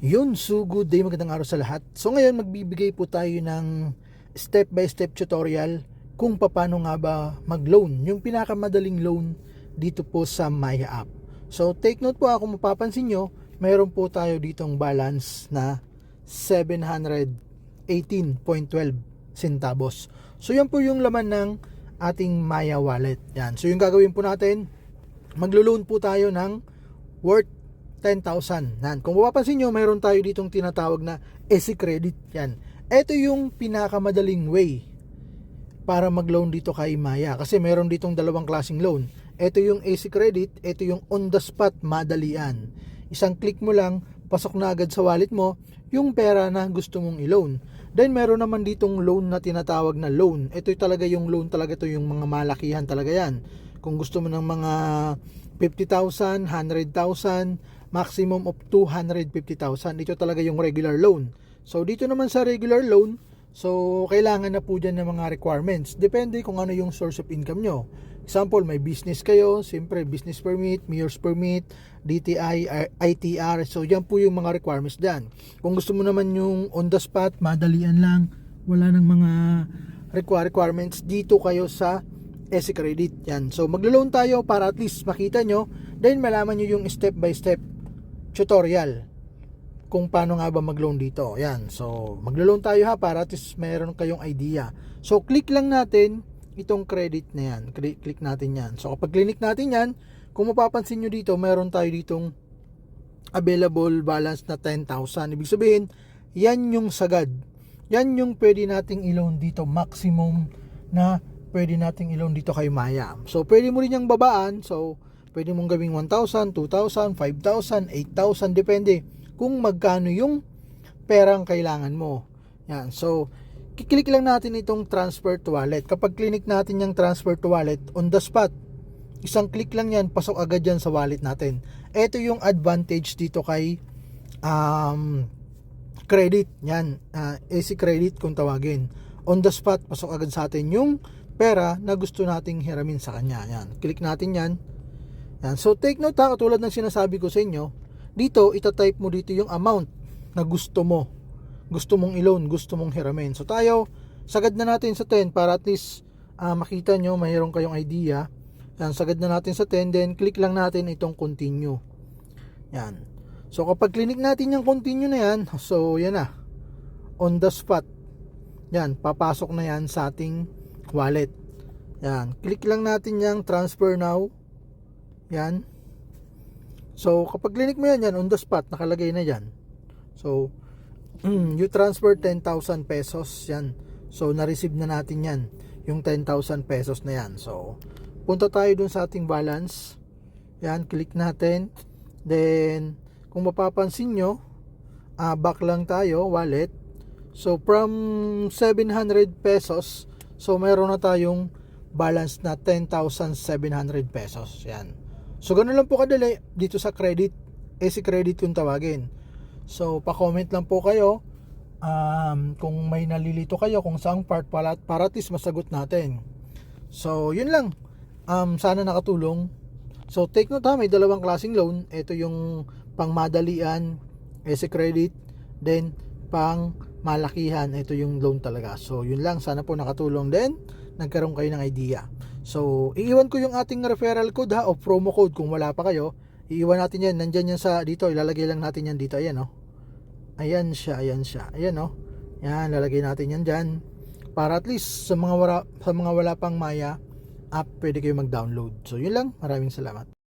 Yun, so good day, magandang araw sa lahat. So ngayon magbibigay po tayo ng step by step tutorial kung paano nga ba mag-loan, yung pinakamadaling loan dito po sa Maya app. So take note po, kung mapapansin nyo, mayroon po tayo ditong balance na 718.12 centavos. So yan po yung laman ng ating Maya wallet. Yan. So yung gagawin po natin, maglo-loan po tayo ng worth 10,000. Yan. Kung mapapansin nyo, mayroon tayo ditong tinatawag na SC Credit. Yan. Ito yung pinakamadaling way para mag-loan dito kay Maya. Kasi mayroon ditong dalawang klaseng loan. Ito yung SC Credit, ito yung on the spot, madalian. Isang click mo lang, pasok na agad sa wallet mo yung pera na gusto mong i-loan. Then meron naman ditong loan na tinatawag na loan. Ito talaga yung loan talaga, ito yung mga malakihan talaga yan. Kung gusto mo ng mga 50,000, 100,000, maximum of 250,000. Ito talaga yung regular loan. So dito naman sa regular loan, so kailangan na po dyan ng mga requirements. Depende kung ano yung source of income nyo. Example, may business kayo, siyempre business permit, mayor's permit, DTI, ITR. So yan po yung mga requirements dyan. Kung gusto mo naman yung on the spot, madalian lang, wala nang mga requirements, dito kayo sa SC Credit. Yan. So maglo-loan tayo para at least makita nyo, then malaman nyo yung step by step tutorial kung paano nga ba mag-loan dito. Yan. So maglo-loan tayo para at least meron kayong idea. So click lang natin itong credit na yan. Click natin yan. So kapag click natin yan, kung mapapansin nyo dito, meron tayo ditong available balance na 10,000. Ibig sabihin, yan yung sagad. Yan yung pwede nating i-loan dito, maximum na pwede nating i-loan dito kay Maya. So pwede mo rin yung babaan. So pwede mong gawing 1,000, 2,000, 5,000, 8,000, depende kung magkano yung perang kailangan mo. Yan. So kiklik lang natin itong transfer to wallet. Kapag click natin yung transfer to wallet, on the spot, isang click lang yan, pasok agad yan sa wallet natin. Ito yung advantage dito kay credit. Yan, SC Credit kung tawagin. On the spot, pasok agad sa atin yung pera na gusto nating hiramin sa kanya. Yan, click natin yan. Yan. So take note, katulad ng sinasabi ko sa inyo, dito itatype mo dito yung amount na gusto mong i-loan, gusto mong hiramin. So tayo, sagad na natin sa 10 para at least makita nyo, mayroon kayong idea. Yan, sagad na natin sa 10, then click lang natin itong continue. Yan. So kapag click natin yung continue na yan, so yan na, on the spot, yan, papasok na yan sa ating wallet. Yan, click lang natin yung transfer now. Yan. So kapag click mo yan, on the spot, nakalagay na yan. So you transfer 10,000 pesos. Yan. So na-receive na natin yan, yung 10,000 pesos na yan. So punta tayo dun sa ating balance. Yan, click natin. Then kung mapapansin nyo, back lang tayo, wallet. So from 700 pesos, so mayroon na tayong balance na 10,700 pesos. Yan. So ganun lang po kadali dito sa credit, SC Credit yung tawagin. So pa-comment lang po kayo kung may nalilito kayo kung saang part para at least masagot natin. So yun lang, sana nakatulong. So take note, may dalawang klaseng loan. Ito yung pang madalian, SC Credit, then pang malakihan, ito yung loan talaga. So yun lang, sana po nakatulong din, nagkaroon kayo ng idea. So iiwan ko yung ating referral code o promo code kung wala pa kayo. Iiwan natin yan, nandyan yan sa dito, ilalagay lang natin yan dito. Ayan ayan siya, ayan yan, lalagay natin yan dyan para at least sa mga wala pang Maya app, pwede kayo mag-download. So yun lang, maraming salamat.